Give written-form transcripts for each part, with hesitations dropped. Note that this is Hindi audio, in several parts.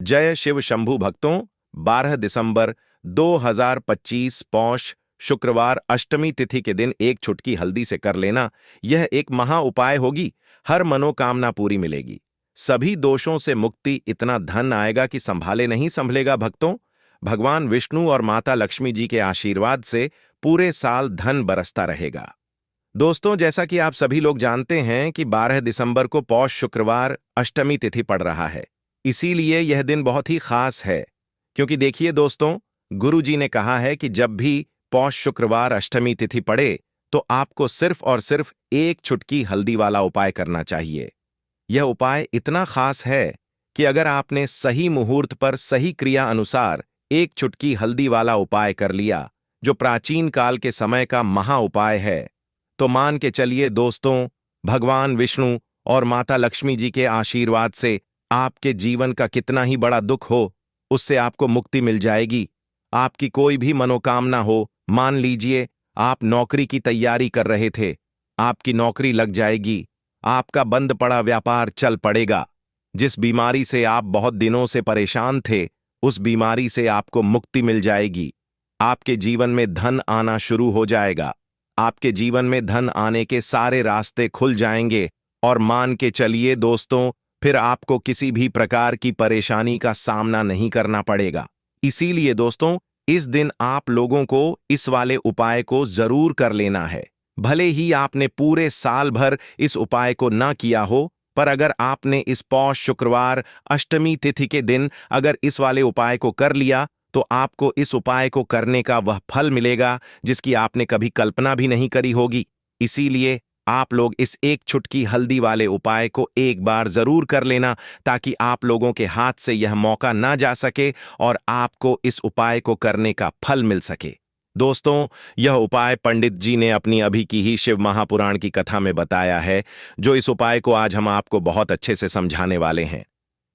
जय शिव शंभु भक्तों। 12 दिसंबर 2025 पौष शुक्रवार अष्टमी तिथि के दिन एक चुटकी हल्दी से कर लेना यह एक महा उपाय होगी। हर मनोकामना पूरी मिलेगी, सभी दोषों से मुक्ति, इतना धन आएगा कि संभाले नहीं संभलेगा। भक्तों, भगवान विष्णु और माता लक्ष्मी जी के आशीर्वाद से पूरे साल धन बरसता रहेगा। दोस्तों, जैसा कि आप सभी लोग जानते हैं कि 12 दिसंबर को पौष शुक्रवार अष्टमी तिथि पड़ रहा है, इसीलिए यह दिन बहुत ही खास है। क्योंकि देखिए दोस्तों, गुरु जी ने कहा है कि जब भी पौष शुक्रवार अष्टमी तिथि पड़े तो आपको सिर्फ और सिर्फ एक चुटकी हल्दी वाला उपाय करना चाहिए। यह उपाय इतना खास है कि अगर आपने सही मुहूर्त पर सही क्रिया अनुसार एक चुटकी हल्दी वाला उपाय कर लिया, जो प्राचीन काल के समय का महा उपाय है, तो मान के चलिए दोस्तों, भगवान विष्णु और माता लक्ष्मी जी के आशीर्वाद से आपके जीवन का कितना ही बड़ा दुख हो, उससे आपको मुक्ति मिल जाएगी। आपकी कोई भी मनोकामना हो, मान लीजिए आप नौकरी की तैयारी कर रहे थे, आपकी नौकरी लग जाएगी, आपका बंद पड़ा व्यापार चल पड़ेगा, जिस बीमारी से आप बहुत दिनों से परेशान थे, उस बीमारी से आपको मुक्ति मिल जाएगी। आपके जीवन में धन आना शुरू हो जाएगा, आपके जीवन में धन आने के सारे रास्ते खुल जाएंगे और मान के चलिए दोस्तों, फिर आपको किसी भी प्रकार की परेशानी का सामना नहीं करना पड़ेगा। इसीलिए दोस्तों, इस दिन आप लोगों को इस वाले उपाय को जरूर कर लेना है। भले ही आपने पूरे साल भर इस उपाय को ना किया हो, पर अगर आपने इस पौष शुक्रवार अष्टमी तिथि के दिन अगर इस वाले उपाय को कर लिया, तो आपको इस उपाय को करने का वह फल मिलेगा जिसकी आपने कभी कल्पना भी नहीं करी होगी। इसीलिए आप लोग इस एक चुटकी हल्दी वाले उपाय को एक बार जरूर कर लेना, ताकि आप लोगों के हाथ से यह मौका ना जा सके और आपको इस उपाय को करने का फल मिल सके। दोस्तों, यह उपाय पंडित जी ने अपनी अभी की ही शिव महापुराण की कथा में बताया है, जो इस उपाय को आज हम आपको बहुत अच्छे से समझाने वाले हैं।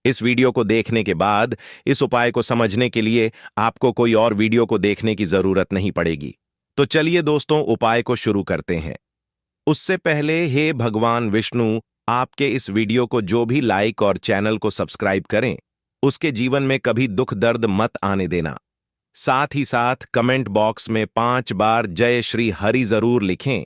इस वीडियो को देखने के बाद इस उपाय को समझने के लिए आपको कोई और वीडियो को देखने की जरूरत नहीं पड़ेगी। तो चलिए दोस्तों, उपाय को शुरू करते हैं। उससे पहले हे भगवान विष्णु, आपके इस वीडियो को जो भी लाइक और चैनल को सब्सक्राइब करें, उसके जीवन में कभी दुख दर्द मत आने देना। साथ ही साथ कमेंट बॉक्स में 5 बार जय श्री हरि जरूर लिखें,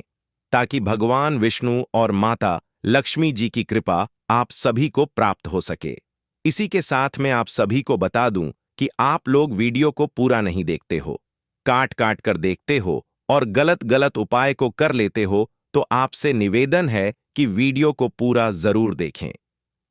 ताकि भगवान विष्णु और माता लक्ष्मी जी की कृपा आप सभी को प्राप्त हो सके। इसी के साथ मैं आप सभी को बता दूं कि आप लोग वीडियो को पूरा नहीं देखते हो, काट काट कर देखते हो और गलत गलत उपाय को कर लेते हो, तो आपसे निवेदन है कि वीडियो को पूरा जरूर देखें।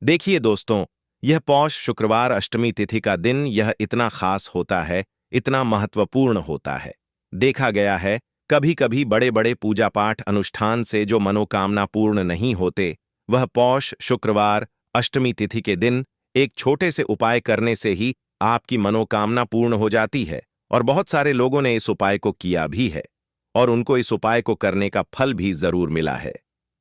देखिए दोस्तों, यह पौष शुक्रवार अष्टमी तिथि का दिन यह इतना खास होता है, इतना महत्वपूर्ण होता है। देखा गया है, कभी कभी बड़े बड़े पूजा पाठ अनुष्ठान से जो मनोकामना पूर्ण नहीं होते, वह पौष शुक्रवार अष्टमी तिथि के दिन एक छोटे से उपाय करने से ही आपकी मनोकामना पूर्ण हो जाती है। और बहुत सारे लोगों ने इस उपाय को किया भी है और उनको इस उपाय को करने का फल भी जरूर मिला है।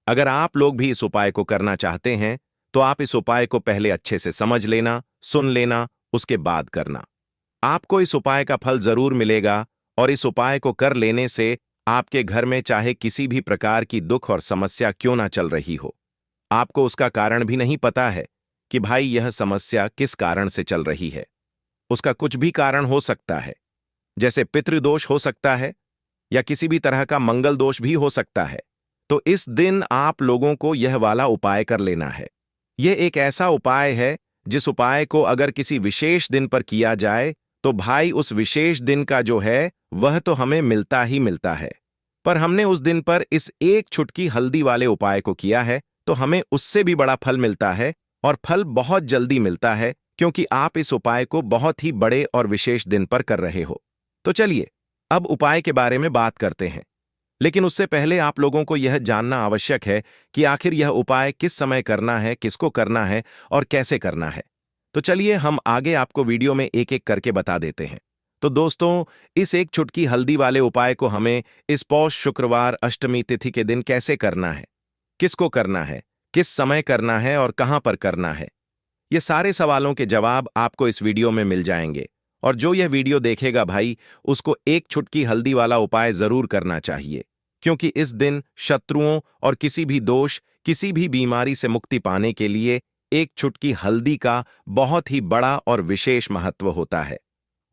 अगर आप लोग भी इस उपाय को करना चाहते हैं, तो आप इस उपाय को पहले अच्छे से समझ लेना, सुन लेना, उसके बाद करना। आपको इस उपाय का फल जरूर मिलेगा और इस उपाय को कर लेने से आपके घर में चाहे किसी भी प्रकार की दुख और समस्या क्यों ना चल रही हो, आपको उसका कारण भी नहीं पता है कि भाई यह समस्या किस कारण से चल रही है। उसका कुछ भी कारण हो सकता है, जैसे पितृदोष हो सकता है या किसी भी तरह का मंगल दोष भी हो सकता है। तो इस दिन आप लोगों को यह वाला उपाय कर लेना है। यह एक ऐसा उपाय है जिस उपाय को अगर किसी विशेष दिन पर किया जाए, तो भाई उस विशेष दिन का जो है वह तो हमें मिलता ही मिलता है। पर हमने उस दिन पर इस एक चुटकी हल्दी वाले उपाय को किया है, तो हमें उससे भी बड़ा फल मिलता है और फल बहुत जल्दी मिलता है, क्योंकि आप इस उपाय को बहुत ही बड़े और विशेष दिन पर कर रहे हो। तो चलिए अब उपाय के बारे में बात करते हैं। लेकिन उससे पहले आप लोगों को यह जानना आवश्यक है कि आखिर यह उपाय किस समय करना है, किसको करना है और कैसे करना है। तो चलिए हम आगे आपको वीडियो में एक एक करके बता देते हैं। तो दोस्तों, इस एक चुटकी हल्दी वाले उपाय को हमें इस पौष शुक्रवार अष्टमी तिथि के दिन कैसे करना है, किसको करना है, किस समय करना है और कहां पर करना है, ये सारे सवालों के जवाब आपको इस वीडियो में मिल जाएंगे। और जो यह वीडियो देखेगा भाई, उसको एक चुटकी हल्दी वाला उपाय जरूर करना चाहिए, क्योंकि इस दिन शत्रुओं और किसी भी दोष, किसी भी बीमारी से मुक्ति पाने के लिए एक चुटकी हल्दी का बहुत ही बड़ा और विशेष महत्व होता है।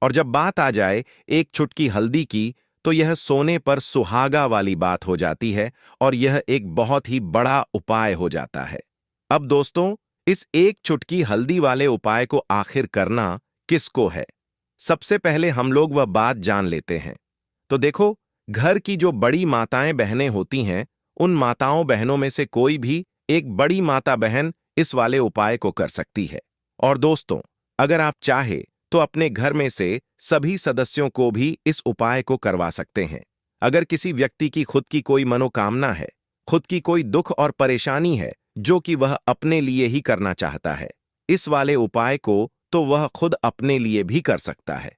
और जब बात आ जाए एक चुटकी हल्दी की, तो यह सोने पर सुहागा वाली बात हो जाती है और यह एक बहुत ही बड़ा उपाय हो जाता है। अब दोस्तों, इस एक चुटकी हल्दी वाले उपाय को आखिर करना किसको है? सबसे पहले हम लोग वह बात जान लेते हैं। तो देखो, घर की जो बड़ी माताएं बहनें होती हैं, उन माताओं बहनों में से कोई भी एक बड़ी माता बहन इस वाले उपाय को कर सकती है। और दोस्तों, अगर आप चाहे तो अपने घर में से सभी सदस्यों को भी इस उपाय को करवा सकते हैं। अगर किसी व्यक्ति की खुद की कोई मनोकामना है, खुद की कोई दुख और परेशानी है जो कि वह अपने लिए ही करना चाहता है, इस वाले उपाय को तो वह खुद अपने लिए भी कर सकता है।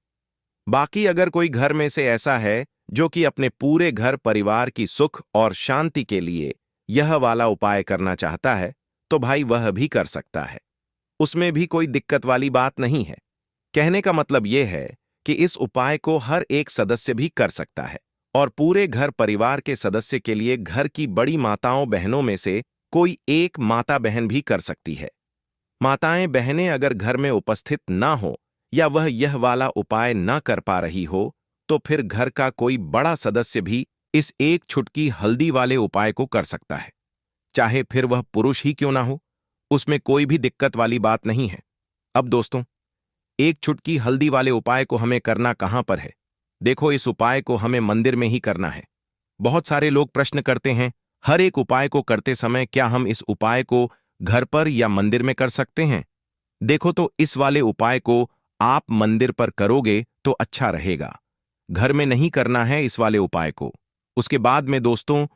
बाकी अगर कोई घर में से ऐसा है जो कि अपने पूरे घर परिवार की सुख और शांति के लिए यह वाला उपाय करना चाहता है, तो भाई वह भी कर सकता है। उसमें भी कोई दिक्कत वाली बात नहीं है। कहने का मतलब यह है कि इस उपाय को हर एक सदस्य भी कर सकता है और पूरे घर परिवार के सदस्य के लिए घर की बड़ी माताओं बहनों में से कोई एक माता बहन भी कर सकती है। माताएं बहनें अगर घर में उपस्थित ना हो या वह यह वाला उपाय ना कर पा रही हो, तो फिर घर का कोई बड़ा सदस्य भी इस एक चुटकी हल्दी वाले उपाय को कर सकता है, चाहे फिर वह पुरुष ही क्यों ना हो। उसमें कोई भी दिक्कत वाली बात नहीं है। अब दोस्तों, एक चुटकी हल्दी वाले उपाय को हमें करना कहां पर है? देखो, इस उपाय को हमें मंदिर में ही करना है। बहुत सारे लोग प्रश्न करते हैं, हर एक उपाय को करते समय क्या हम इस उपाय को घर पर या मंदिर में कर सकते हैं? देखो, तो इस वाले उपाय को आप मंदिर पर करोगे तो अच्छा रहेगा। घर में नहीं करना है इस वाले उपाय को। उसके बाद में दोस्तों,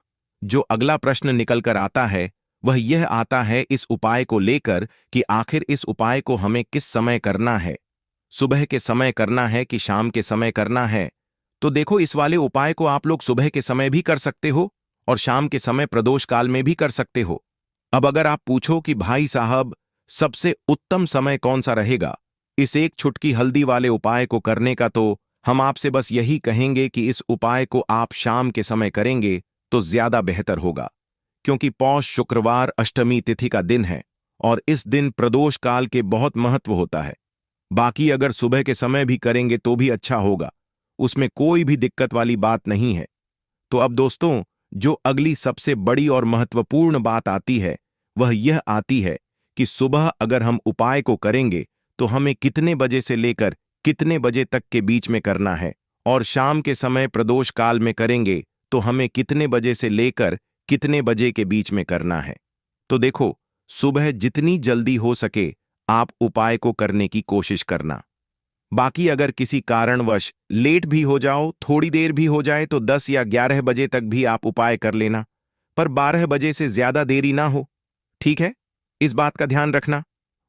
जो अगला प्रश्न निकल कर आता है वह यह आता है इस उपाय को लेकर कि आखिर इस उपाय को हमें किस समय करना है, सुबह के समय करना है कि शाम के समय करना है? तो देखो, इस वाले उपाय को आप लोग सुबह के समय भी कर सकते हो और शाम के समय प्रदोष काल में भी कर सकते हो। अब अगर आप पूछो कि भाई साहब, सबसे उत्तम समय कौन सा रहेगा इस एक चुटकी हल्दी वाले उपाय को करने का, तो हम आपसे बस यही कहेंगे कि इस उपाय को आप शाम के समय करेंगे तो ज्यादा बेहतर होगा, क्योंकि पौष शुक्रवार अष्टमी तिथि का दिन है और इस दिन प्रदोष काल के बहुत महत्व होता है। बाकी अगर सुबह के समय भी करेंगे तो भी अच्छा होगा, उसमें कोई भी दिक्कत वाली बात नहीं है। तो अब दोस्तों, जो अगली सबसे बड़ी और महत्वपूर्ण बात आती है वह यह आती है कि सुबह अगर हम उपाय को करेंगे तो हमें कितने बजे से लेकर कितने बजे तक के बीच में करना है, और शाम के समय प्रदोष काल में करेंगे तो हमें कितने बजे से लेकर कितने बजे के बीच में करना है। तो देखो, सुबह जितनी जल्दी हो सके आप उपाय को करने की कोशिश करना। बाकी अगर किसी कारणवश लेट भी हो जाओ, थोड़ी देर भी हो जाए, तो 10 या 11 बजे तक भी आप उपाय कर लेना, पर 12 बजे से ज्यादा देरी ना हो। ठीक है, इस बात का ध्यान रखना।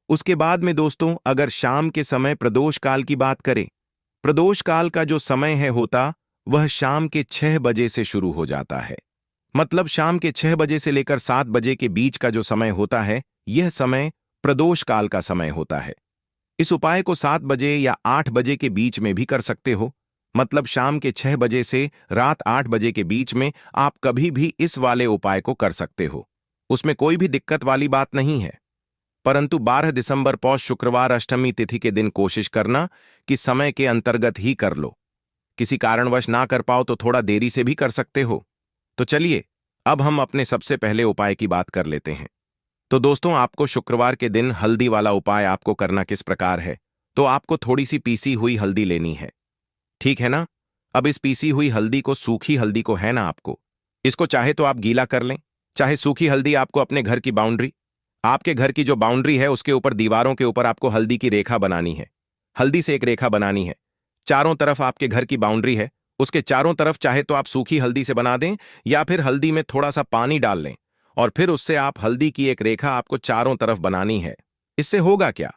उसके बाद में दोस्तों, अगर शाम के समय प्रदोष काल की बात करें, प्रदोष काल का जो समय है होता वह शाम के 6 बजे से शुरू हो जाता है। मतलब शाम के 6 बजे से लेकर 7 बजे के बीच का जो समय होता है, यह समय प्रदोष काल का समय होता है। इस उपाय को 7 बजे या 8 बजे के बीच में भी कर सकते हो। मतलब शाम के 6 बजे से रात 8 बजे के बीच में आप कभी भी इस वाले उपाय को कर सकते हो, उसमें कोई भी दिक्कत वाली बात नहीं है। परंतु 12 दिसंबर पौष शुक्रवार अष्टमी तिथि के दिन कोशिश करना कि समय के अंतर्गत ही कर लो। किसी कारणवश ना कर पाओ तो थोड़ा देरी से भी कर सकते हो। तो चलिए, अब हम अपने सबसे पहले उपाय की बात कर लेते हैं। तो दोस्तों, आपको शुक्रवार के दिन हल्दी वाला उपाय आपको करना किस प्रकार है? तो आपको थोड़ी सी पीसी हुई हल्दी लेनी है, ठीक है ना? अब इस पीसी हुई हल्दी को, सूखी हल्दी को है ना, आपको इसको चाहे तो आप गीला कर लें, चाहे सूखी हल्दी आपको अपने घर की बाउंड्री, आपके घर की जो बाउंड्री है उसके ऊपर दीवारों के ऊपर आपको हल्दी की रेखा बनानी है। हल्दी से एक रेखा बनानी है। चारों तरफ आपके घर की बाउंड्री है, उसके चारों तरफ चाहे तो आप सूखी हल्दी से बना दें या फिर हल्दी में थोड़ा सा पानी डाल लें और फिर उससे आप हल्दी की एक रेखा आपको चारों तरफ बनानी है। इससे होगा क्या?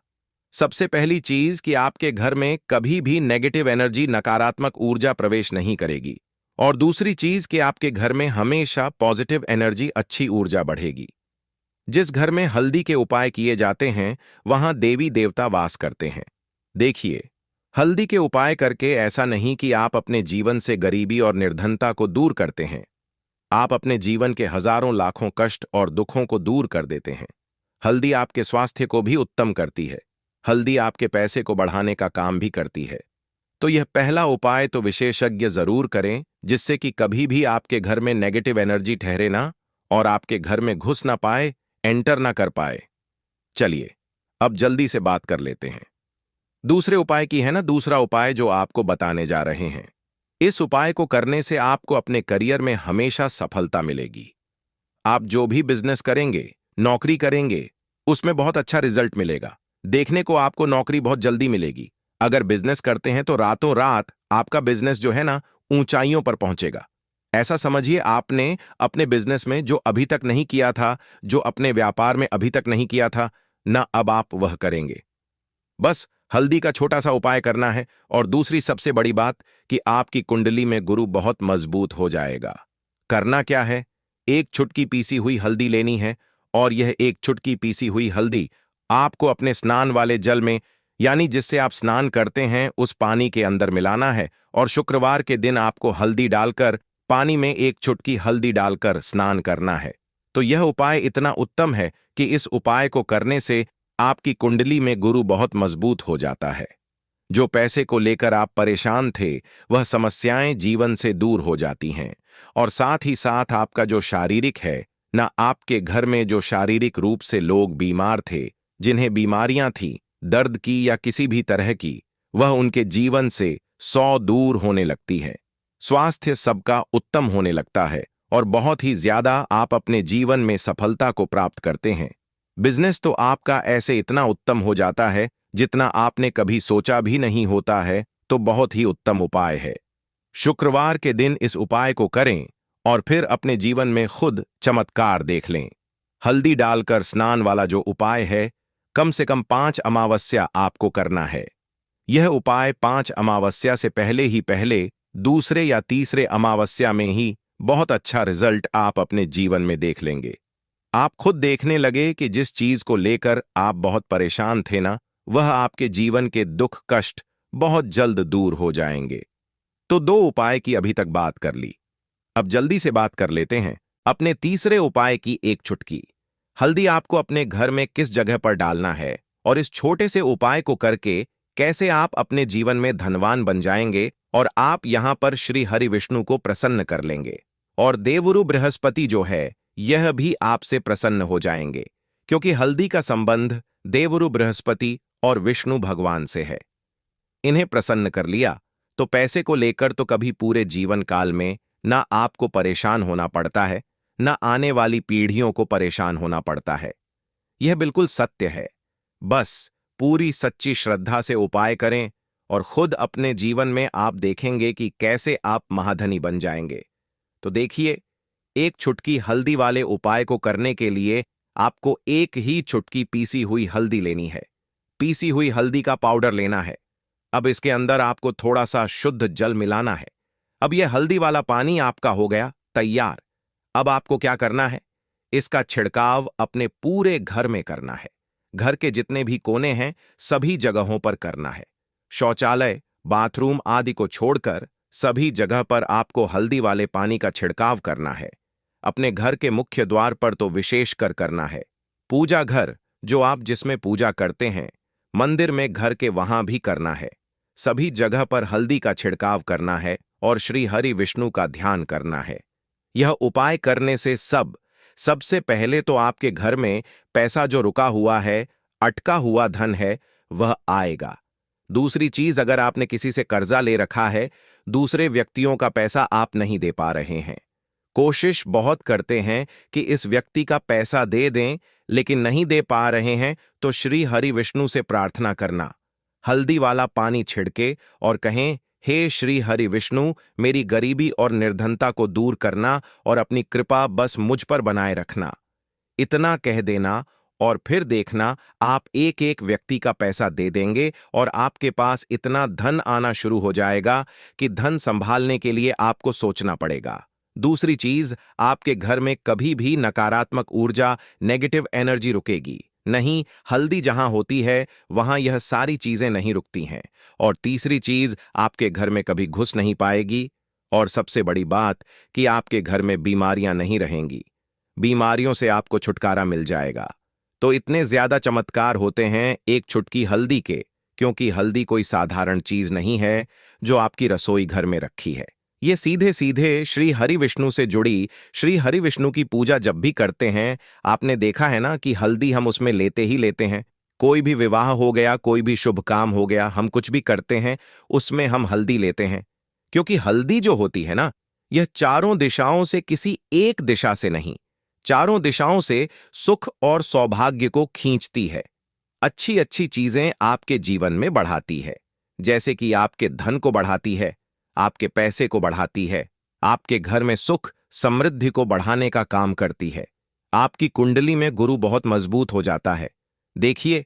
सबसे पहली चीज कि आपके घर में कभी भी नेगेटिव एनर्जी, नकारात्मक ऊर्जा प्रवेश नहीं करेगी, और दूसरी चीज कि आपके घर में हमेशा पॉजिटिव एनर्जी, अच्छी ऊर्जा बढ़ेगी। जिस घर में हल्दी के उपाय किए जाते हैं वहां देवी देवता वास करते हैं। देखिए, हल्दी के उपाय करके ऐसा नहीं कि आप अपने जीवन से गरीबी और निर्धनता को दूर करते हैं, आप अपने जीवन के हजारों लाखों कष्ट और दुखों को दूर कर देते हैं। हल्दी आपके स्वास्थ्य को भी उत्तम करती है। हल्दी आपके पैसे को बढ़ाने का काम भी करती है। तो यह पहला उपाय तो विशेषज्ञ जरूर करें, जिससे कि कभी भी आपके घर में नेगेटिव एनर्जी ठहरे ना और आपके घर में घुस ना पाए, एंटर ना कर पाए। चलिए अब जल्दी से बात कर लेते हैं दूसरे उपाय की। है ना दूसरा उपाय जो आपको बताने जा रहे हैं। इस उपाय को करने से आपको अपने करियर में हमेशा सफलता मिलेगी। आप जो भी बिजनेस करेंगे, नौकरी करेंगे, उसमें बहुत अच्छा रिजल्ट मिलेगा। देखने को आपको नौकरी बहुत जल्दी मिलेगी। अगर बिजनेस करते हैं तो रातों रात आपका बिजनेस जो है ना ऊंचाइयों पर पहुंचेगा। ऐसा समझिए आपने अपने बिजनेस में जो अभी तक नहीं किया था, जो अपने व्यापार में अभी तक नहीं किया था ना, अब आप वह करेंगे। बस हल्दी का छोटा सा उपाय करना है। और दूसरी सबसे बड़ी बात कि आपकी कुंडली में गुरु बहुत मजबूत हो जाएगा। करना क्या है, एक चुटकी पीसी हुई हल्दी लेनी है और यह एक चुटकी पीसी हुई हल्दी आपको अपने स्नान वाले जल में, यानी जिससे आप स्नान करते हैं, उस पानी के अंदर मिलाना है। और शुक्रवार के दिन आपको हल्दी डालकर पानी में एक चुटकी हल्दी डालकर स्नान करना है। तो यह उपाय इतना उत्तम है कि इस उपाय को करने से आपकी कुंडली में गुरु बहुत मजबूत हो जाता है। जो पैसे को लेकर आप परेशान थे, वह समस्याएं जीवन से दूर हो जाती हैं। और साथ ही साथ आपका जो शारीरिक है ना, आपके घर में जो शारीरिक रूप से लोग बीमार थे, जिन्हें बीमारियां थी, दर्द की या किसी भी तरह की, वह उनके जीवन से 100 दूर होने लगती है। स्वास्थ्य सबका उत्तम होने लगता है और बहुत ही ज्यादा आप अपने जीवन में सफलता को प्राप्त करते हैं। बिजनेस तो आपका ऐसे इतना उत्तम हो जाता है जितना आपने कभी सोचा भी नहीं होता है। तो बहुत ही उत्तम उपाय है। शुक्रवार के दिन इस उपाय को करें और फिर अपने जीवन में खुद चमत्कार देख लें। हल्दी डालकर स्नान वाला जो उपाय है, कम से कम 5 अमावस्या आपको करना है। यह उपाय 5 अमावस्या से पहले दूसरे या तीसरे अमावस्या में ही बहुत अच्छा रिजल्ट आप अपने जीवन में देख लेंगे। आप खुद देखने लगे कि जिस चीज को लेकर आप बहुत परेशान थे ना, वह आपके जीवन के दुख कष्ट बहुत जल्द दूर हो जाएंगे। तो 2 उपाय की अभी तक बात कर ली। अब जल्दी से बात कर लेते हैं अपने तीसरे उपाय की। एक चुटकी हल्दी आपको अपने घर में किस जगह पर डालना है और इस छोटे से उपाय को करके कैसे आप अपने जीवन में धनवान बन जाएंगे और आप यहां पर श्री हरि विष्णु को प्रसन्न कर लेंगे। और देवगुरु बृहस्पति जो है, यह भी आपसे प्रसन्न हो जाएंगे, क्योंकि हल्दी का संबंध देवगुरु बृहस्पति और विष्णु भगवान से है। इन्हें प्रसन्न कर लिया तो पैसे को लेकर तो कभी पूरे जीवन काल में ना आपको परेशान होना पड़ता है, ना आने वाली पीढ़ियों को परेशान होना पड़ता है। यह बिल्कुल सत्य है। बस पूरी सच्ची श्रद्धा से उपाय करें और खुद अपने जीवन में आप देखेंगे कि कैसे आप महाधनी बन जाएंगे। तो देखिए, एक चुटकी हल्दी वाले उपाय को करने के लिए आपको एक ही चुटकी पीसी हुई हल्दी लेनी है। पीसी हुई हल्दी का पाउडर लेना है। अब इसके अंदर आपको थोड़ा सा शुद्ध जल मिलाना है। अब यह हल्दी वाला पानी आपका हो गया तैयार। अब आपको क्या करना है, इसका छिड़काव अपने पूरे घर में करना है। घर के जितने भी कोने हैं, सभी जगहों पर करना है। शौचालय, बाथरूम आदि को छोड़कर सभी जगह पर आपको हल्दी वाले पानी का छिड़काव करना है। अपने घर के मुख्य द्वार पर तो विशेष कर करना है। पूजा घर, जो आप जिसमें पूजा करते हैं, मंदिर में घर के वहां भी करना है। सभी जगह पर हल्दी का छिड़काव करना है और श्री हरि विष्णु का ध्यान करना है। यह उपाय करने से सबसे पहले तो आपके घर में पैसा जो रुका हुआ है, अटका हुआ धन है, वह आएगा। दूसरी चीज, अगर आपने किसी से कर्जा ले रखा है, दूसरे व्यक्तियों का पैसा आप नहीं दे पा रहे हैं, कोशिश बहुत करते हैं कि इस व्यक्ति का पैसा दे दें, लेकिन नहीं दे पा रहे हैं, तो श्री हरि विष्णु से प्रार्थना करना। हल्दी वाला पानी छिड़के और कहें, हे श्री हरि विष्णु, मेरी गरीबी और निर्धनता को दूर करना और अपनी कृपा बस मुझ पर बनाए रखना। इतना कह देना और फिर देखना आप एक एक व्यक्ति का पैसा दे देंगे और आपके पास इतना धन आना शुरू हो जाएगा कि धन संभालने के लिए आपको सोचना पड़ेगा। दूसरी चीज, आपके घर में कभी भी नकारात्मक ऊर्जा, नेगेटिव एनर्जी रुकेगी नहीं। हल्दी जहां होती है वहां यह सारी चीजें नहीं रुकती हैं। और तीसरी चीज, आपके घर में कभी घुस नहीं पाएगी। और सबसे बड़ी बात कि आपके घर में बीमारियां नहीं रहेंगी। बीमारियों से आपको छुटकारा मिल जाएगा। तो इतने ज्यादा चमत्कार होते हैं एक चुटकी हल्दी के, क्योंकि हल्दी कोई साधारण चीज नहीं है जो आपकी रसोई घर में रखी है। ये सीधे सीधे श्री हरि विष्णु से जुड़ी श्री हरि विष्णु की पूजा जब भी करते हैं, आपने देखा है ना कि हल्दी हम उसमें लेते ही लेते हैं। कोई भी विवाह हो गया, कोई भी शुभ काम हो गया, हम कुछ भी करते हैं उसमें हम हल्दी लेते हैं, क्योंकि हल्दी जो होती है ना, यह चारों दिशाओं से किसी एक दिशा से नहीं, चारों दिशाओं से सुख और सौभाग्य को खींचती है। अच्छी अच्छी चीजें आपके जीवन में बढ़ाती है, जैसे कि आपके धन को बढ़ाती है, आपके पैसे को बढ़ाती है, आपके घर में सुख समृद्धि को बढ़ाने का काम करती है। आपकी कुंडली में गुरु बहुत मजबूत हो जाता है। देखिए,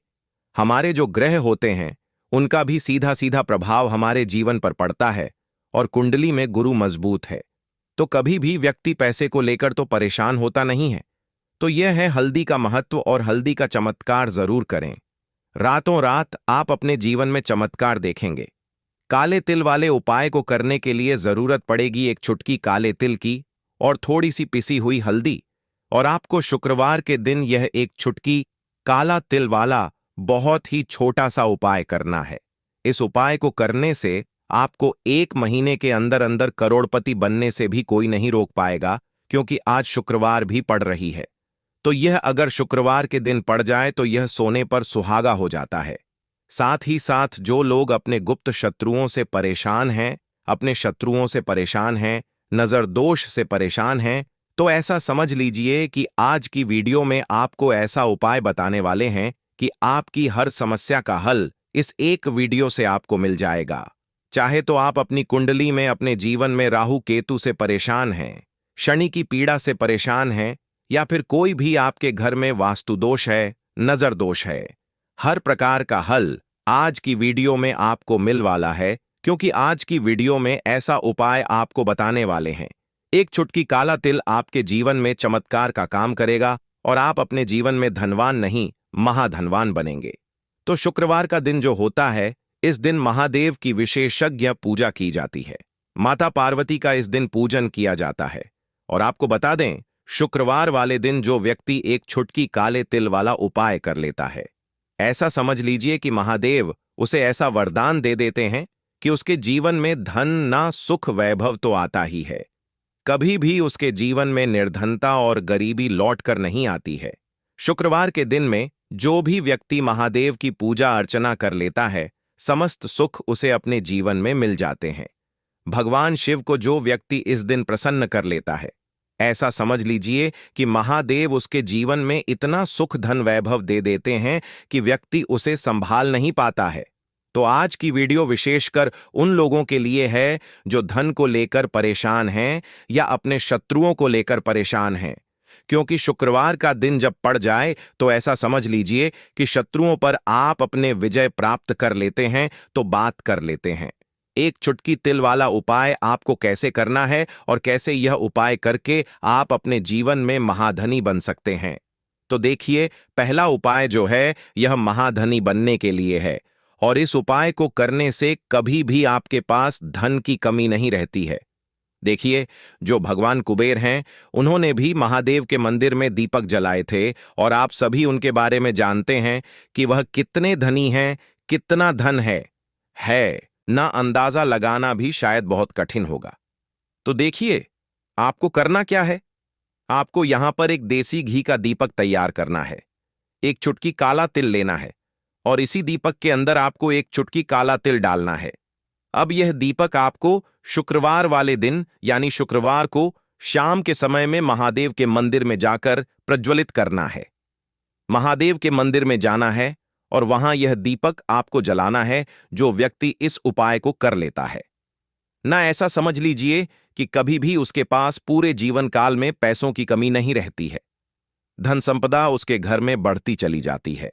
हमारे जो ग्रह होते हैं उनका भी सीधा सीधा प्रभाव हमारे जीवन पर पड़ता है, और कुंडली में गुरु मजबूत है तो कभी भी व्यक्ति पैसे को लेकर तो परेशान होता नहीं है। तो यह है हल्दी का महत्व, और हल्दी का चमत्कार जरूर करें। रातों रात आप अपने जीवन में चमत्कार देखेंगे। काले तिल वाले उपाय को करने के लिए जरूरत पड़ेगी एक चुटकी काले तिल की और थोड़ी सी पिसी हुई हल्दी, और आपको शुक्रवार के दिन यह एक चुटकी काला तिल वाला बहुत ही छोटा सा उपाय करना है। इस उपाय को करने से आपको 1 महीने के अंदर अंदर करोड़पति बनने से भी कोई नहीं रोक पाएगा, क्योंकि आज शुक्रवार भी पड़ रही है। तो यह अगर शुक्रवार के दिन पड़ जाए तो यह सोने पर सुहागा हो जाता है। साथ ही साथ जो लोग अपने गुप्त शत्रुओं से परेशान हैं, अपने शत्रुओं से परेशान हैं, नजर दोष से परेशान हैं, तो ऐसा समझ लीजिए कि आज की वीडियो में आपको ऐसा उपाय बताने वाले हैं कि आपकी हर समस्या का हल इस एक वीडियो से आपको मिल जाएगा। चाहे तो आप अपनी कुंडली में अपने जीवन में राहु केतु से परेशान हैं, शनि की पीड़ा से परेशान हैं, या फिर कोई भी आपके घर में वास्तु दोष है, नजर दोष है, हर प्रकार का हल आज की वीडियो में आपको मिल वाला है, क्योंकि आज की वीडियो में ऐसा उपाय आपको बताने वाले हैं। एक चुटकी काला तिल आपके जीवन में चमत्कार का काम करेगा और आप अपने जीवन में धनवान नहीं, महाधनवान बनेंगे। तो शुक्रवार का दिन जो होता है, इस दिन महादेव की विशेषज्ञ पूजा की जाती है। माता पार्वती का इस दिन पूजन किया जाता है। और आपको बता दें, शुक्रवार वाले दिन जो व्यक्ति एक चुटकी काले तिल वाला उपाय कर लेता है, ऐसा समझ लीजिए कि महादेव उसे ऐसा वरदान दे देते हैं कि उसके जीवन में धन ना सुख वैभव तो आता ही है, कभी भी उसके जीवन में निर्धनता और गरीबी लौट कर नहीं आती है। शुक्रवार के दिन में जो भी व्यक्ति महादेव की पूजा अर्चना कर लेता है, समस्त सुख उसे अपने जीवन में मिल जाते हैं। भगवान शिव को जो व्यक्ति इस दिन प्रसन्न कर लेता है, ऐसा समझ लीजिए कि महादेव उसके जीवन में इतना सुख धन वैभव दे देते हैं कि व्यक्ति उसे संभाल नहीं पाता है। तो आज की वीडियो विशेषकर उन लोगों के लिए है जो धन को लेकर परेशान हैं या अपने शत्रुओं को लेकर परेशान हैं, क्योंकि शुक्रवार का दिन जब पड़ जाए तो ऐसा समझ लीजिए कि शत्रुओं पर आप अपने विजय प्राप्त कर लेते हैं, तो बात कर लेते हैं। एक चुटकी तिल वाला उपाय आपको कैसे करना है और कैसे यह उपाय करके आप अपने जीवन में महाधनी बन सकते हैं। तो देखिए, पहला उपाय जो है यह महाधनी बनने के लिए है, और इस उपाय को करने से कभी भी आपके पास धन की कमी नहीं रहती है। देखिए, जो भगवान कुबेर हैं, उन्होंने भी महादेव के मंदिर में दीपक जलाए थे, और आप सभी उनके बारे में जानते हैं कि वह कितने धनी हैं, कितना धन है ना अंदाजा लगाना भी शायद बहुत कठिन होगा। तो देखिए, आपको करना क्या है। आपको यहां पर एक देसी घी का दीपक तैयार करना है, एक चुटकी काला तिल लेना है, और इसी दीपक के अंदर आपको एक चुटकी काला तिल डालना है। अब यह दीपक आपको शुक्रवार वाले दिन यानी शुक्रवार को शाम के समय में महादेव के मंदिर में जाकर प्रज्वलित करना है। महादेव के मंदिर में जाना है और वहां यह दीपक आपको जलाना है, जो व्यक्ति इस उपाय को कर लेता है ना, ऐसा समझ लीजिए कि कभी भी उसके पास पूरे जीवन काल में पैसों की कमी नहीं रहती है, धन संपदा उसके घर में बढ़ती चली जाती है।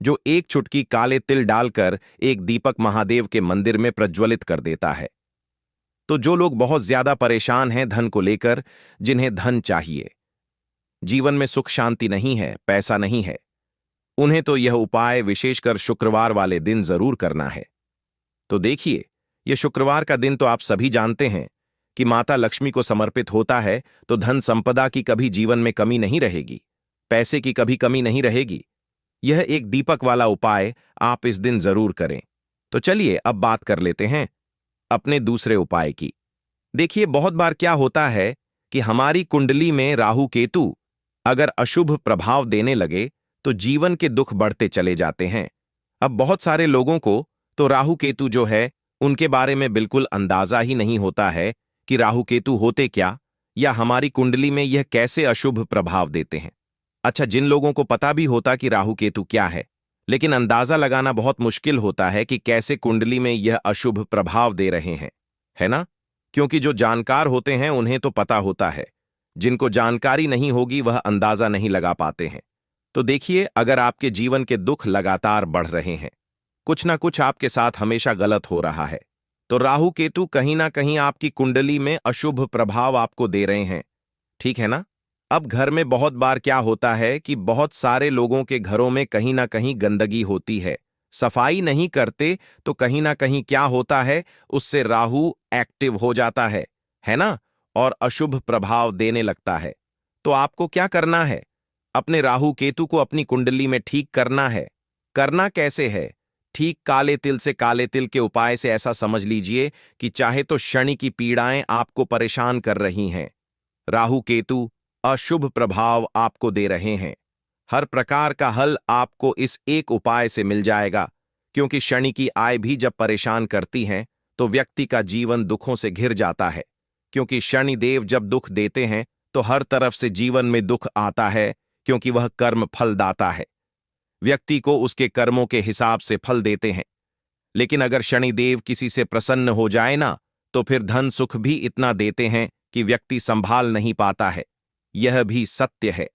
जो एक चुटकी काले तिल डालकर एक दीपक महादेव के मंदिर में प्रज्वलित कर देता है। तो जो लोग बहुत ज्यादा परेशान हैं धन को लेकर, जिन्हें धन चाहिए, जीवन में सुख शांति नहीं है, पैसा नहीं है, उन्हें तो यह उपाय विशेषकर शुक्रवार वाले दिन जरूर करना है। तो देखिए, यह शुक्रवार का दिन तो आप सभी जानते हैं कि माता लक्ष्मी को समर्पित होता है, तो धन संपदा की कभी जीवन में कमी नहीं रहेगी, पैसे की कभी कमी नहीं रहेगी। यह एक दीपक वाला उपाय आप इस दिन जरूर करें। तो चलिए अब बात कर लेते हैं अपने दूसरे उपाय की। देखिए, बहुत बार क्या होता है कि हमारी कुंडली में राहु केतु अगर अशुभ प्रभाव देने लगे तो जीवन के दुख बढ़ते चले जाते हैं। अब बहुत सारे लोगों को तो राहु केतु जो है उनके बारे में बिल्कुल अंदाजा ही नहीं होता है कि राहु केतु होते क्या, या हमारी कुंडली में यह कैसे अशुभ प्रभाव देते हैं। अच्छा, जिन लोगों को पता भी होता कि राहु केतु क्या है, लेकिन अंदाजा लगाना बहुत मुश्किल होता है कि कैसे कुंडली में यह अशुभ प्रभाव दे रहे हैं, है ना? क्योंकि जो जानकार होते हैं उन्हें तो पता होता है, जिनको जानकारी नहीं होगी वह अंदाजा नहीं लगा पाते हैं। तो देखिए, अगर आपके जीवन के दुख लगातार बढ़ रहे हैं, कुछ ना कुछ आपके साथ हमेशा गलत हो रहा है, तो राहु केतु कहीं ना कहीं आपकी कुंडली में अशुभ प्रभाव आपको दे रहे हैं। ठीक है ना? अब घर में बहुत बार क्या होता है कि बहुत सारे लोगों के घरों में कहीं ना कहीं गंदगी होती है, सफाई नहीं करते, तो कहीं ना कहीं क्या होता है, उससे राहु एक्टिव हो जाता है ना? और अशुभ प्रभाव देने लगता है। तो आपको क्या करना है? अपने राहु केतु को अपनी कुंडली में ठीक करना है। करना कैसे है? ठीक काले तिल से काले तिल के उपाय से ऐसा समझ लीजिए कि चाहे तो शनि की पीड़ाएं आपको परेशान कर रही हैं, राहु केतु अशुभ प्रभाव आपको दे रहे हैं, हर प्रकार का हल आपको इस एक उपाय से मिल जाएगा। क्योंकि शनि की आय भी जब परेशान करती हैं तो व्यक्ति का जीवन दुखों से घिर जाता है। क्योंकि शनि देव जब दुख देते हैं तो हर तरफ से जीवन में दुख आता है, क्योंकि वह कर्म फलदाता है, व्यक्ति को उसके कर्मों के हिसाब से फल देते हैं। लेकिन अगर शनिदेव किसी से प्रसन्न हो जाए ना, तो फिर धन सुख भी इतना देते हैं कि व्यक्ति संभाल नहीं पाता है। यह भी सत्य है।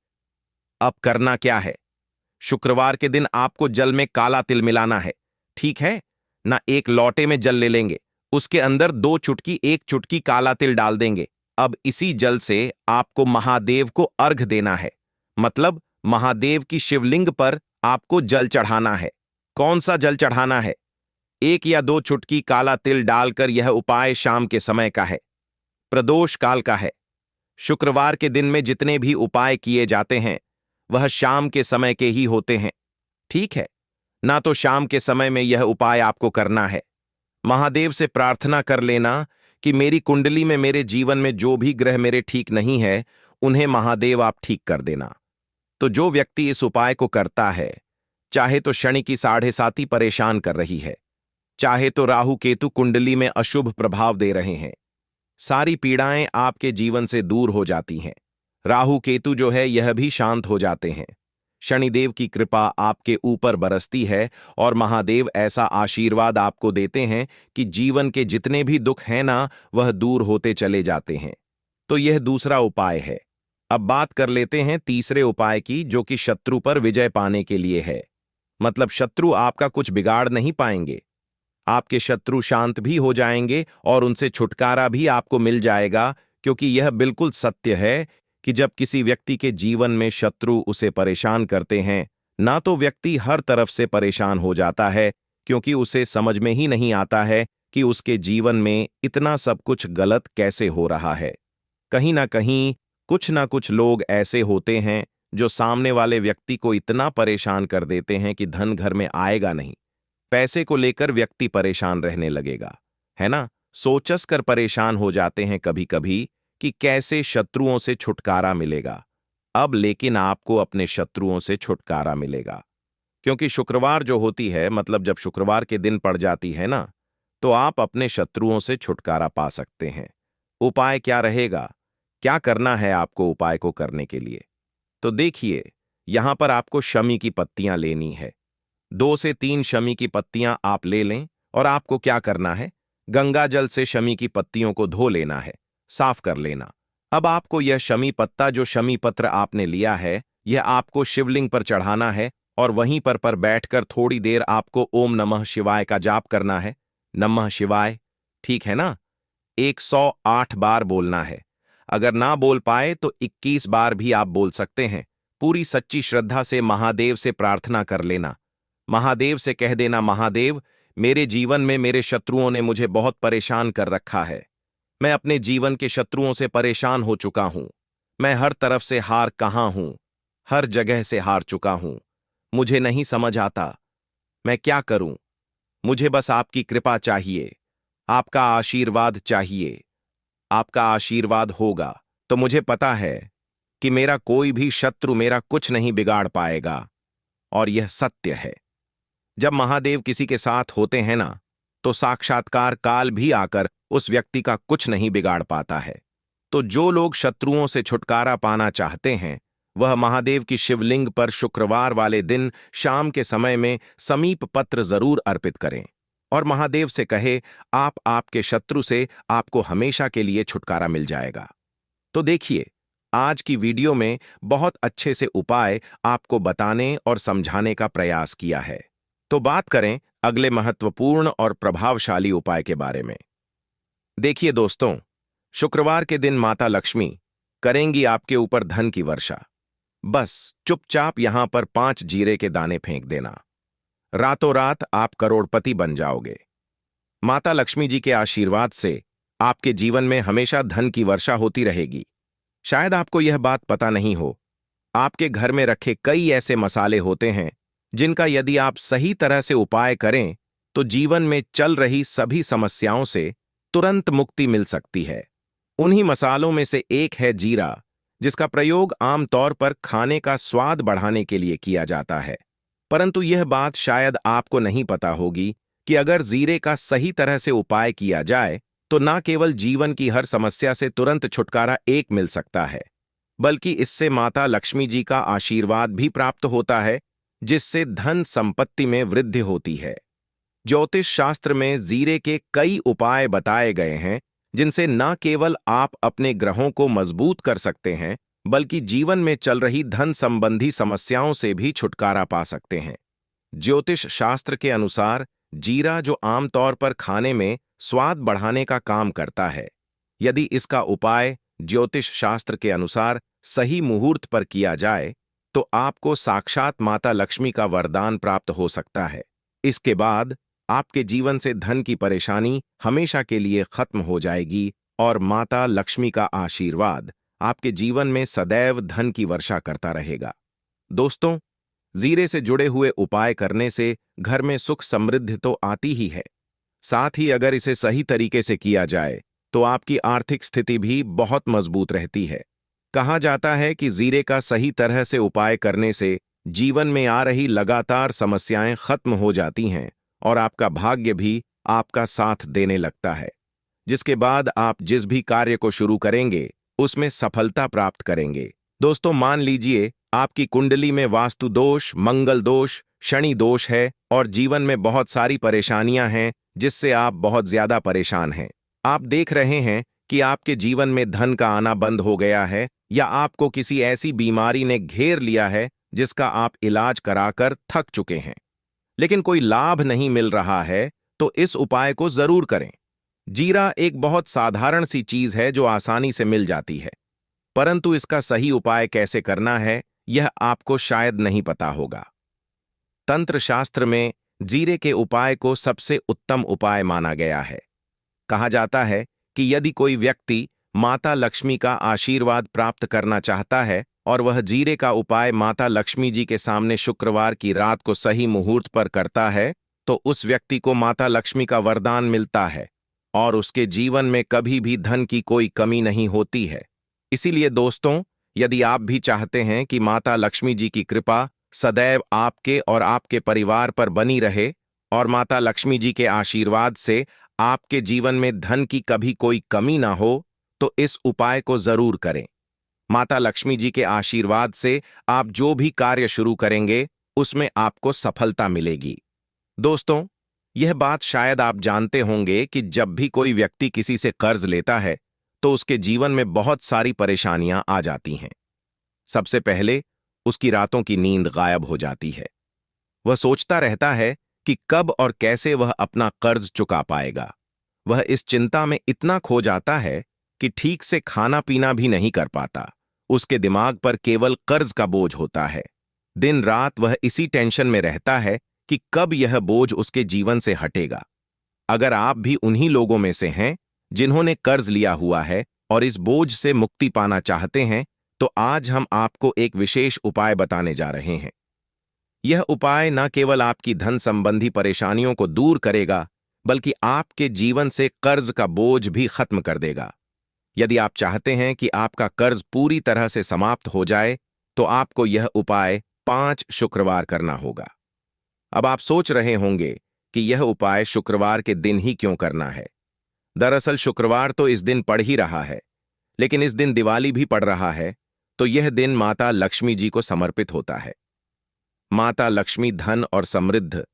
अब करना क्या है? शुक्रवार के दिन आपको जल में काला तिल मिलाना है, ठीक है ना? एक लोटे में जल ले लेंगे, उसके अंदर 2 चुटकी 1 चुटकी काला तिल डाल देंगे। अब इसी जल से आपको महादेव को अर्घ देना है, मतलब महादेव की शिवलिंग पर आपको जल चढ़ाना है। कौन सा जल चढ़ाना है? 1 या 2 चुटकी काला तिल डालकर। यह उपाय शाम के समय का है, प्रदोष काल का है। शुक्रवार के दिन में जितने भी उपाय किए जाते हैं वह शाम के समय के ही होते हैं, ठीक है ना? तो शाम के समय में यह उपाय आपको करना है। महादेव से प्रार्थना कर लेना कि मेरी कुंडली में, मेरे जीवन में जो भी ग्रह मेरे ठीक नहीं है, उन्हें महादेव आप ठीक कर देना। तो जो व्यक्ति इस उपाय को करता है, चाहे तो शनि की 7.5 परेशान कर रही है, चाहे तो राहु केतु कुंडली में अशुभ प्रभाव दे रहे हैं, सारी पीड़ाएं आपके जीवन से दूर हो जाती हैं। राहु केतु जो है यह भी शांत हो जाते हैं। शनिदेव की कृपा आपके ऊपर बरसती है और महादेव ऐसा आशीर्वाद आपको देते हैं कि जीवन के जितने भी दुख हैं ना, वह दूर होते चले जाते हैं। तो यह दूसरा उपाय है। अब बात कर लेते हैं तीसरे उपाय की, जो कि शत्रु पर विजय पाने के लिए है। मतलब शत्रु आपका कुछ बिगाड़ नहीं पाएंगे, आपके शत्रु शांत भी हो जाएंगे और उनसे छुटकारा भी आपको मिल जाएगा। क्योंकि यह बिल्कुल सत्य है कि जब किसी व्यक्ति के जीवन में शत्रु उसे परेशान करते हैं ना, तो व्यक्ति हर तरफ से परेशान हो जाता है, क्योंकि उसे समझ में ही नहीं आता है कि उसके जीवन में इतना सब कुछ गलत कैसे हो रहा है। कहीं ना कहीं कुछ ना कुछ लोग ऐसे होते हैं जो सामने वाले व्यक्ति को इतना परेशान कर देते हैं कि धन घर में आएगा नहीं। पैसे को लेकर व्यक्ति परेशान रहने लगेगा, है ना? सोचस कर परेशान हो जाते हैं कभी कभी कि कैसे शत्रुओं से छुटकारा मिलेगा। अब लेकिन आपको अपने शत्रुओं से छुटकारा मिलेगा, क्योंकि शुक्रवार जो होती है, मतलब जब शुक्रवार के दिन पड़ जाती है ना, तो आप अपने शत्रुओं से छुटकारा पा सकते हैं। उपाय क्या रहेगा? क्या करना है आपको उपाय को करने के लिए? तो देखिए, यहां पर आपको शमी की पत्तियां लेनी है। 2 से 3 शमी की पत्तियां आप ले लें और आपको क्या करना है? गंगा जल से शमी की पत्तियों को धो लेना है, साफ कर लेना। अब आपको यह शमी पत्ता, जो शमी पत्र आपने लिया है, यह आपको शिवलिंग पर चढ़ाना है और वहीं पर बैठकर थोड़ी देर आपको ओम नमः शिवाय का जाप करना है। नमः शिवाय, ठीक है ना? 108 बार बोलना है। अगर ना बोल पाए तो 21 बार भी आप बोल सकते हैं। पूरी सच्ची श्रद्धा से महादेव से प्रार्थना कर लेना। महादेव से कह देना, महादेव, मेरे जीवन में मेरे शत्रुओं ने मुझे बहुत परेशान कर रखा है। मैं अपने जीवन के शत्रुओं से परेशान हो चुका हूं। मैं हर तरफ से हार कहां हूं। हर जगह से हार चुका हूं। मुझे नहीं समझ आता मैं क्या करूं। मुझे बस आपकी कृपा चाहिए, आपका आशीर्वाद चाहिए। आपका आशीर्वाद होगा तो मुझे पता है कि मेरा कोई भी शत्रु मेरा कुछ नहीं बिगाड़ पाएगा। और यह सत्य है। जब महादेव किसी के साथ होते हैं ना, तो साक्षात्कार काल भी आकर उस व्यक्ति का कुछ नहीं बिगाड़ पाता है। तो जो लोग शत्रुओं से छुटकारा पाना चाहते हैं, वह महादेव की शिवलिंग पर शुक्रवार वाले दिन शाम के समय में समीप पत्र जरूर अर्पित करें और महादेव से कहे, आप आपके शत्रु से आपको हमेशा के लिए छुटकारा मिल जाएगा। तो देखिए, आज की वीडियो में बहुत अच्छे से उपाय आपको बताने और समझाने का प्रयास किया है। तो बात करें अगले महत्वपूर्ण और प्रभावशाली उपाय के बारे में। देखिए दोस्तों, शुक्रवार के दिन माता लक्ष्मी करेंगी आपके ऊपर धन की वर्षा। बस चुपचाप यहां पर 5 जीरे के दाने फेंक देना। रातों रात आप करोड़पति बन जाओगे। माता लक्ष्मी जी के आशीर्वाद से आपके जीवन में हमेशा धन की वर्षा होती रहेगी। शायद आपको यह बात पता नहीं हो, आपके घर में रखे कई ऐसे मसाले होते हैं जिनका यदि आप सही तरह से उपाय करें तो जीवन में चल रही सभी समस्याओं से तुरंत मुक्ति मिल सकती है। उन्हीं मसालों में से एक है जीरा, जिसका प्रयोग आमतौर पर खाने का स्वाद बढ़ाने के लिए किया जाता है। परंतु यह बात शायद आपको नहीं पता होगी कि अगर जीरे का सही तरह से उपाय किया जाए तो न केवल जीवन की हर समस्या से तुरंत छुटकारा एक मिल सकता है, बल्कि इससे माता लक्ष्मी जी का आशीर्वाद भी प्राप्त होता है, जिससे धन संपत्ति में वृद्धि होती है। ज्योतिष शास्त्र में जीरे के कई उपाय बताए गए हैं, जिनसे न केवल आप अपने ग्रहों को मजबूत कर सकते हैं, बल्कि जीवन में चल रही धन संबंधी समस्याओं से भी छुटकारा पा सकते हैं। ज्योतिष शास्त्र के अनुसार जीरा, जो आमतौर पर खाने में स्वाद बढ़ाने का काम करता है, यदि इसका उपाय ज्योतिष शास्त्र के अनुसार सही मुहूर्त पर किया जाए तो आपको साक्षात माता लक्ष्मी का वरदान प्राप्त हो सकता है। इसके बाद आपके जीवन से धन की परेशानी हमेशा के लिए खत्म हो जाएगी और माता लक्ष्मी का आशीर्वाद आपके जीवन में सदैव धन की वर्षा करता रहेगा। दोस्तों, जीरे से जुड़े हुए उपाय करने से घर में सुख समृद्धि तो आती ही है, साथ ही अगर इसे सही तरीके से किया जाए तो आपकी आर्थिक स्थिति भी बहुत मजबूत रहती है। कहा जाता है कि जीरे का सही तरह से उपाय करने से जीवन में आ रही लगातार समस्याएं खत्म हो जाती हैं और आपका भाग्य भी आपका साथ देने लगता है, जिसके बाद आप जिस भी कार्य को शुरू करेंगे उसमें सफलता प्राप्त करेंगे। दोस्तों, मान लीजिए आपकी कुंडली में वास्तु दोष, मंगल दोष, शनि दोष है और जीवन में बहुत सारी परेशानियां हैं जिससे आप बहुत ज्यादा परेशान हैं। आप देख रहे हैं कि आपके जीवन में धन का आना बंद हो गया है या आपको किसी ऐसी बीमारी ने घेर लिया है जिसका आप इलाज कराकर थक चुके हैं, लेकिन कोई लाभ नहीं मिल रहा है, तो इस उपाय को जरूर करें। जीरा एक बहुत साधारण सी चीज है जो आसानी से मिल जाती है, परंतु इसका सही उपाय कैसे करना है यह आपको शायद नहीं पता होगा। तंत्र शास्त्र में जीरे के उपाय को सबसे उत्तम उपाय माना गया है। कहा जाता है कि यदि कोई व्यक्ति माता लक्ष्मी का आशीर्वाद प्राप्त करना चाहता है और वह जीरे का उपाय माता लक्ष्मी जी के सामने शुक्रवार की रात को सही मुहूर्त पर करता है, तो उस व्यक्ति को माता लक्ष्मी का वरदान मिलता है और उसके जीवन में कभी भी धन की कोई कमी नहीं होती है। इसीलिए दोस्तों, यदि आप भी चाहते हैं कि माता लक्ष्मी जी की कृपा सदैव आपके और आपके परिवार पर बनी रहे और माता लक्ष्मी जी के आशीर्वाद से आपके जीवन में धन की कभी कोई कमी ना हो, तो इस उपाय को जरूर करें। माता लक्ष्मी जी के आशीर्वाद से आप जो भी कार्य शुरू करेंगे उसमें आपको सफलता मिलेगी। दोस्तों, यह बात शायद आप जानते होंगे कि जब भी कोई व्यक्ति किसी से कर्ज लेता है तो उसके जीवन में बहुत सारी परेशानियां आ जाती हैं। सबसे पहले उसकी रातों की नींद गायब हो जाती है। वह सोचता रहता है कि कब और कैसे वह अपना कर्ज चुका पाएगा। वह इस चिंता में इतना खो जाता है कि ठीक से खाना पीना भी नहीं कर पाता। उसके दिमाग पर केवल कर्ज का बोझ होता है। दिन रात वह इसी टेंशन में रहता है कि कब यह बोझ उसके जीवन से हटेगा। अगर आप भी उन्हीं लोगों में से हैं जिन्होंने कर्ज लिया हुआ है और इस बोझ से मुक्ति पाना चाहते हैं, तो आज हम आपको एक विशेष उपाय बताने जा रहे हैं। यह उपाय न केवल आपकी धन संबंधी परेशानियों को दूर करेगा, बल्कि आपके जीवन से कर्ज का बोझ भी खत्म कर देगा। यदि आप चाहते हैं कि आपका कर्ज पूरी तरह से समाप्त हो जाए, तो आपको यह उपाय 5 शुक्रवार करना होगा। अब आप सोच रहे होंगे कि यह उपाय शुक्रवार के दिन ही क्यों करना है। दरअसल शुक्रवार तो इस दिन पड़ ही रहा है, लेकिन इस दिन दिवाली भी पड़ रहा है, तो यह दिन माता लक्ष्मी जी को समर्पित होता है। माता लक्ष्मी धन और समृद्ध